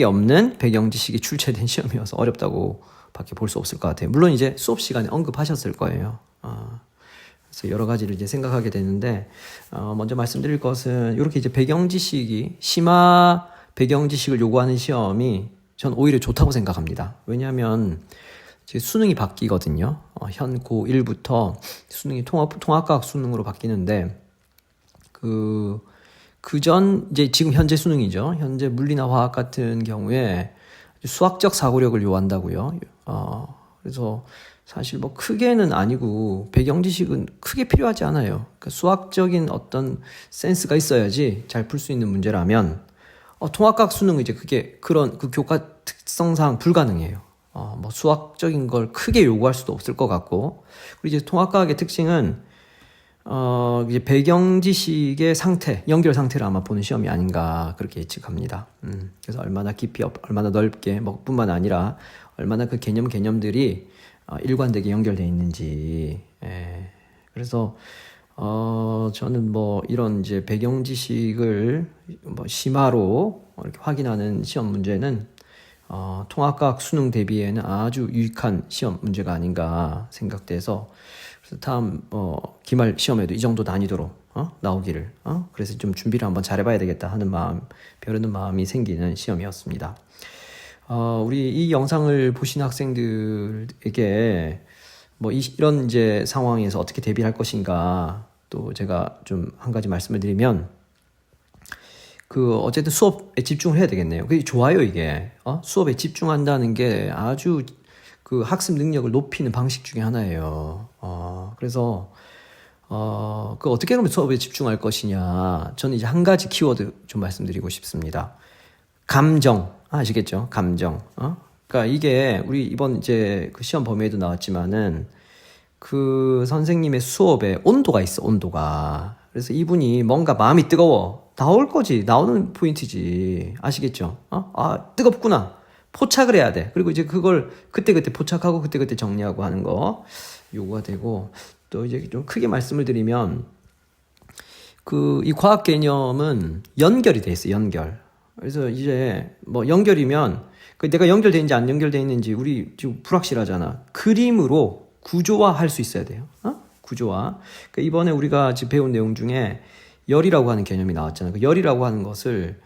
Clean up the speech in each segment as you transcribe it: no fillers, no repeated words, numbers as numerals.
없는 배경 지식이 출제된 시험이어서 어렵다고 밖에 볼 수 없을 것 같아요. 물론 이제 수업 시간에 언급하셨을 거예요. 그래서 여러 가지를 이제 생각하게 되는데, 먼저 말씀드릴 것은 이렇게 이제 배경 지식이 심화 배경 지식을 요구하는 시험이 전 오히려 좋다고 생각합니다. 왜냐하면 이제 수능이 바뀌거든요. 현 고1부터 수능이 통합과학 수능으로 바뀌는데, 그전 이제 지금 현재 수능이죠. 현재 물리나 화학 같은 경우에 수학적 사고력을 요한다고요. 그래서 사실 뭐 크게는 아니고 배경 지식은 크게 필요하지 않아요. 그러니까 수학적인 어떤 센스가 있어야지 잘 풀 수 있는 문제라면 통합과학 수능은 이제 그게 그런 그 교과 특성상 불가능해요. 뭐 수학적인 걸 크게 요구할 수도 없을 것 같고, 그리고 이제 통합과학의 특징은 이제 배경 지식의 상태, 연결 상태를 아마 보는 시험이 아닌가 그렇게 예측합니다. 그래서 얼마나 깊이, 얼마나 넓게, 뭐 뿐만 아니라 얼마나 그 개념들이 일관되게 연결되어 있는지. 그래서 저는 뭐 이런 이제 배경 지식을 뭐 심화로 이렇게 확인하는 시험 문제는 통합과학 수능 대비에는 아주 유익한 시험 문제가 아닌가 생각돼서, 그래서 다음 기말 시험에도 이 정도 난이도로 나오기를 그래서 좀 준비를 한번 잘해봐야 되겠다 하는 마음, 벼르는 마음이 생기는 시험이었습니다. 우리 이 영상을 보신 학생들에게 뭐 이런 이제 상황에서 어떻게 대비할 것인가, 또 제가 좀 한 가지 말씀을 드리면, 어쨌든 수업에 집중을 해야 되겠네요. 그게 좋아요, 이게. 수업에 집중한다는 게 아주 그 학습 능력을 높이는 방식 중에 하나예요. 그래서, 어떻게 하면 수업에 집중할 것이냐. 저는 이제 한 가지 키워드 좀 말씀드리고 싶습니다. 감정. 아시겠죠? 감정. 그러니까 이게 우리 이번 이제 그 시험 범위에도 나왔지만은 그 선생님의 수업에 온도가 있어, 온도가. 그래서 이분이 뭔가 마음이 뜨거워. 나올 거지. 나오는 포인트지. 아시겠죠? 뜨겁구나. 포착을 해야 돼. 그리고 이제 그걸 그때그때 포착하고 그때그때 정리하고 하는 거 요구가 되고, 또 이제 좀 크게 말씀을 드리면, 이 과학 개념은 연결이 돼 있어요, 연결. 그래서 이제 뭐 연결이면 내가 연결돼 있는지 안 연결돼 있는지 우리 지금 불확실하잖아. 그림으로 구조화할 수 있어야 돼요. 구조화. 그러니까 이번에 우리가 지금 배운 내용 중에 열이라고 하는 개념이 나왔잖아요. 그 열이라고 하는 것을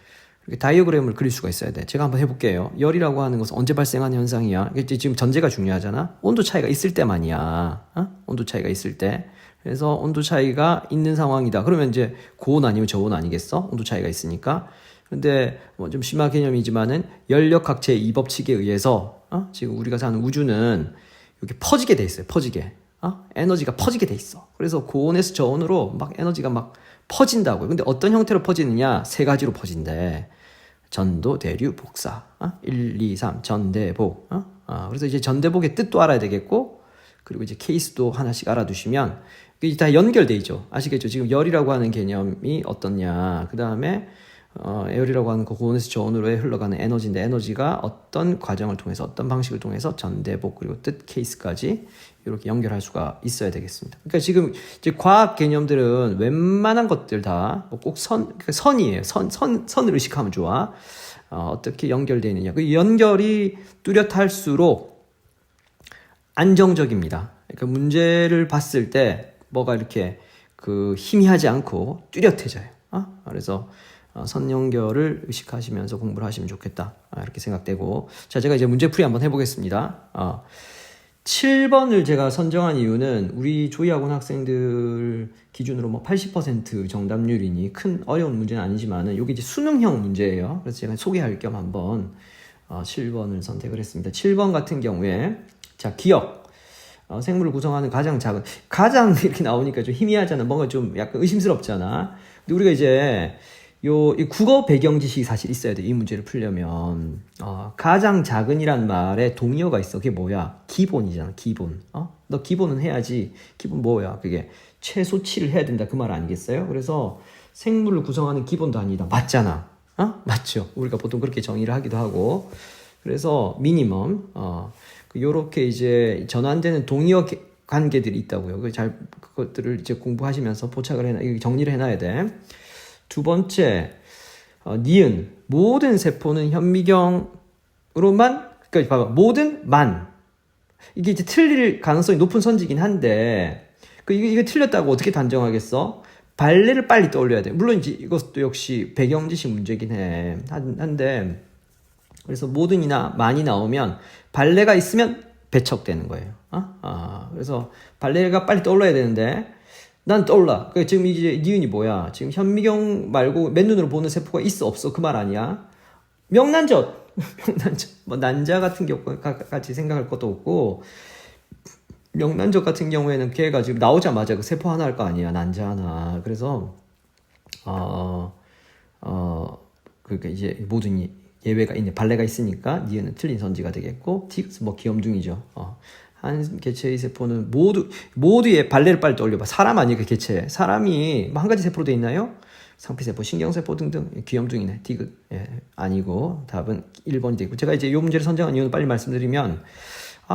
이렇게 다이어그램을 그릴 수가 있어야 돼. 제가 한번 해볼게요. 열이라고 하는 것은 언제 발생하는 현상이야? 지금 전제가 중요하잖아. 온도 차이가 있을 때만이야. 온도 차이가 있을 때. 그래서 온도 차이가 있는 상황이다. 그러면 이제 고온 아니면 저온 아니겠어? 온도 차이가 있으니까. 근데 뭐 좀 심화 개념이지만은 열역학체의 이 법칙에 의해서 지금 우리가 사는 우주는 이렇게 퍼지게 돼 있어요. 퍼지게. 에너지가 퍼지게 돼 있어. 그래서 고온에서 저온으로 막 에너지가 막 퍼진다고요. 근데 어떤 형태로 퍼지느냐? 세 가지로 퍼진대. 전도, 대류, 복사. 1, 2, 3. 전대복. 그래서 이제 전대복의 뜻도 알아야 되겠고, 그리고 이제 케이스도 하나씩 알아두시면 이게 다 연결돼 있죠. 아시겠죠? 지금 열이라고 하는 개념이 어떻냐. 그 다음에 에어리라고 하는 그 고온에서 저온으로 흘러가는 에너지인데, 에너지가 어떤 과정을 통해서 어떤 방식을 통해서 전대복 그리고 뜻 케이스까지 이렇게 연결할 수가 있어야 되겠습니다. 그러니까 지금 이제 과학 개념들은 웬만한 것들 다 꼭 선이에요. 선을 의식하면 좋아. 어떻게 연결되어 있느냐. 그 연결이 뚜렷할수록 안정적입니다. 그러니까 문제를 봤을 때 뭐가 이렇게 희미하지 않고 뚜렷해져요. 그래서 선 연결을 의식하시면서 공부를 하시면 좋겠다. 이렇게 생각되고. 자, 제가 이제 문제풀이 한번 해보겠습니다. 7번을 제가 선정한 이유는 우리 조이학원 학생들 기준으로 뭐 80% 정답률이니 큰 어려운 문제는 아니지만은 여기 이제 수능형 문제예요. 그래서 제가 소개할 겸 한번 7번을 선택을 했습니다. 7번 같은 경우에, 자, 기억. 생물을 구성하는 가장 이렇게 나오니까 좀 희미하잖아. 뭔가 좀 약간 의심스럽잖아. 근데 우리가 이제 이 국어 배경 지식이 사실 있어야 돼. 이 문제를 풀려면. 가장 작은이란 말에 동의어가 있어. 그게 뭐야? 기본이잖아, 기본. 너 기본은 해야지. 기본 뭐야? 그게 최소치를 해야 된다. 그 말 아니겠어요? 그래서 생물을 구성하는 기본 단위다. 맞잖아. 맞죠? 우리가 보통 그렇게 정의를 하기도 하고. 그래서 미니멈. 요렇게 이제 전환되는 동의어 관계들이 있다고요. 그것들을 이제 공부하시면서 포착을 정리를 해놔야 돼. 두 번째, 니은 모든 세포는 현미경으로만, 그러니까 봐봐, 모든 만, 이게 이제 틀릴 가능성이 높은 선지긴 한데, 이거 틀렸다고 어떻게 단정하겠어? 발레를 빨리 떠올려야 돼. 물론 이제 이것도 역시 배경지식 문제긴 해. 한데, 그래서 모든이나 많이 나오면 발레가 있으면 배척되는 거예요. 그래서 발레가 빨리 떠올라야 되는데, 난 떠올라. 지금 이제 니은이 뭐야? 지금 현미경 말고 맨눈으로 보는 세포가 있어 없어? 그 말 아니야? 명난젓. 명난젓. 뭐 난자 같은 경우까지 생각할 것도 없고, 명난젓 같은 경우에는 걔가 지금 나오자마자 그 세포 하나 할 거 아니야. 난자 하나. 그래서 그러니까 이제 모든 예외가 있네. 발레가 있으니까 니은은 틀린 선지가 되겠고, 틱스 뭐 귀염둥이죠. 한 개체의 세포는 모두의 발레를 빨리 떠올려봐. 사람 아니야, 그 개체. 사람이 뭐 한 가지 세포로 돼 있나요? 상피세포, 신경세포 등등. 귀염둥이네. 디귿. 아니고, 답은 1번이 되고. 제가 이제 이 문제를 선정한 이유는 빨리 말씀드리면,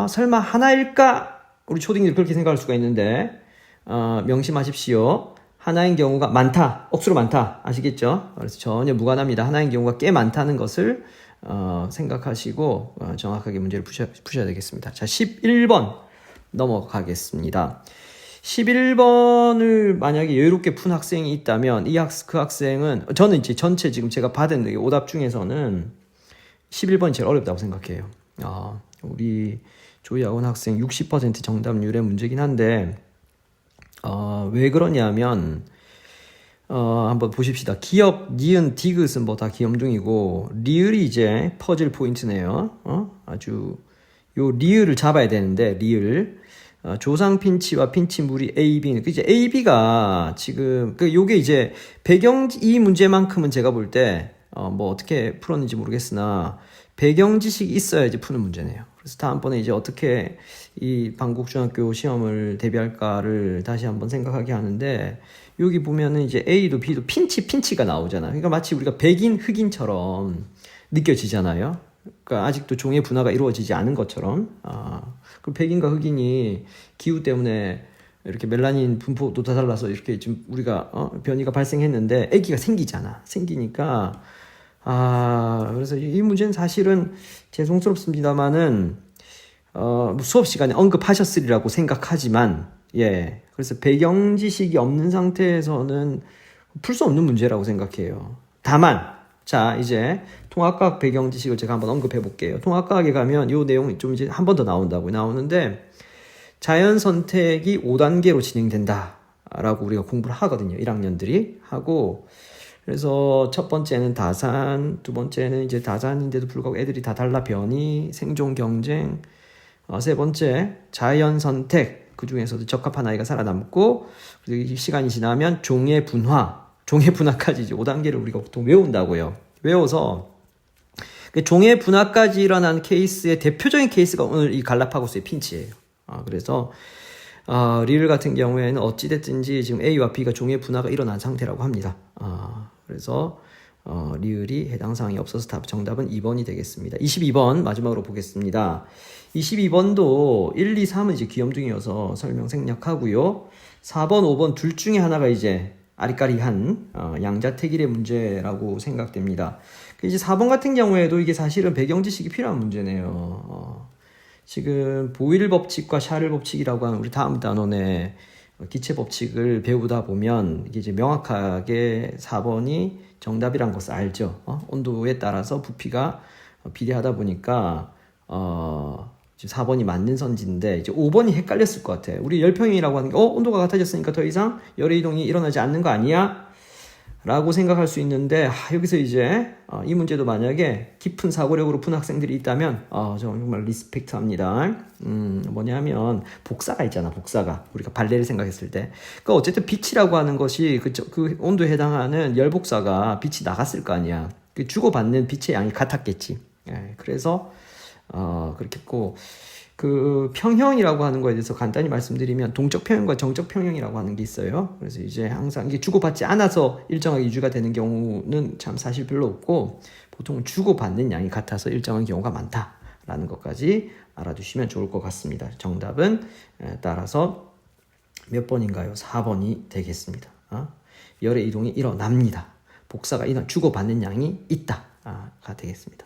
설마 하나일까? 우리 초딩들이 그렇게 생각할 수가 있는데, 명심하십시오. 하나인 경우가 많다. 억수로 많다. 아시겠죠? 그래서 전혀 무관합니다. 하나인 경우가 꽤 많다는 것을 생각하시고 정확하게 문제를 푸셔야 되겠습니다. 자, 11번 넘어가겠습니다. 11번을 만약에 여유롭게 푼 학생이 있다면 그 학생은, 저는 이제 전체 지금 제가 받은 오답 중에서는 11번이 제일 어렵다고 생각해요. 우리 조희아원 학생 60% 정답률의 문제긴 한데, 왜 그러냐면, 한번 보십시다. 기업, 니은, 디귿은 뭐 다 귀염둥이고, 리을이 이제 퍼즐 포인트네요. 아주, 요 리을을 잡아야 되는데, 리을. 조상 핀치와 핀치 무리 A, B. 이제 A, B가 지금, 요게 이제 이 문제만큼은 제가 볼 때, 뭐 어떻게 풀었는지 모르겠으나, 배경 지식이 있어야지 푸는 문제네요. 그래서 다음번에 이제 어떻게 이 방국중학교 시험을 대비할까를 다시 한번 생각하게 하는데, 여기 보면은 이제 A도 B도 핀치가 나오잖아요. 그러니까 마치 우리가 백인, 흑인처럼 느껴지잖아요. 그러니까 아직도 종의 분화가 이루어지지 않은 것처럼. 그 백인과 흑인이 기후 때문에 이렇게 멜라닌 분포도 다 달라서 이렇게 지금 우리가 변이가 발생했는데 아기가 생기니까 그래서 이 문제는 사실은 죄송스럽습니다만은 수업 시간에 언급하셨으리라고 생각하지만, 그래서 배경 지식이 없는 상태에서는 풀 수 없는 문제라고 생각해요. 다만, 자, 이제 통합과학 배경 지식을 제가 한번 언급해 볼게요. 통합과학에 가면 이 내용이 좀 이제 한 번 더 나오는데, 자연 선택이 5단계로 진행된다 라고 우리가 공부를 하거든요. 1학년들이 하고, 그래서 첫 번째는 다산, 두 번째는 이제 다산인데도 불구하고 애들이 다 달라, 변이, 생존 경쟁, 세 번째 자연 선택, 그 중에서도 적합한 아이가 살아남고, 그리고 시간이 지나면 종의 분화까지 이제 5단계를 우리가 보통 외운다고요. 외워서 종의 분화까지 일어난 케이스의 대표적인 케이스가 오늘 이 갈라파고스의 핀치예요. 그래서 리을 같은 경우에는 어찌됐든지 지금 A와 B가 종의 분화가 일어난 상태라고 합니다. 그래서 리을이 해당 사항이 없어서 정답은 2번이 되겠습니다. 22번 마지막으로 보겠습니다. 22번도 1, 2, 3은 이제 귀염둥이여서 설명 생략하고요. 4번, 5번 둘 중에 하나가 이제 아리까리한 양자택일의 문제라고 생각됩니다. 이제 4번 같은 경우에도 이게 사실은 배경 지식이 필요한 문제네요. 지금 보일 법칙과 샤를 법칙이라고 하는 우리 다음 단원의 기체 법칙을 배우다 보면 이게 이제 명확하게 4번이 정답이란 것을 알죠. 온도에 따라서 부피가 비례하다 보니까 4번이 맞는 선지인데, 이제 5번이 헷갈렸을 것 같아. 우리 열평이라고 하는 게 온도가 같아졌으니까 더 이상 열의 이동이 일어나지 않는 거 아니야? 라고 생각할 수 있는데, 여기서 이제 이 문제도 만약에 깊은 사고력으로 푼 학생들이 있다면 정말 리스펙트 합니다. 뭐냐면 복사가 있잖아. 복사가 우리가 발레를 생각했을 때, 그러니까 어쨌든 빛이라고 하는 것이 그 온도에 해당하는 열 복사가 빛이 나갔을 거 아니야. 그 주고받는 빛의 양이 같았겠지. 그래서 그렇게 했고, 그 평형이라고 하는 거에 대해서 간단히 말씀드리면 동적 평형과 정적 평형이라고 하는 게 있어요. 그래서 이제 항상 이게 주고받지 않아서 일정하게 유지가 되는 경우는 참 사실 별로 없고, 보통 주고받는 양이 같아서 일정한 경우가 많다라는 것까지 알아두시면 좋을 것 같습니다. 정답은 따라서 몇 번인가요? 4번이 되겠습니다. 열의 이동이 일어납니다. 복사가 주고받는 양이 있다가 되겠습니다.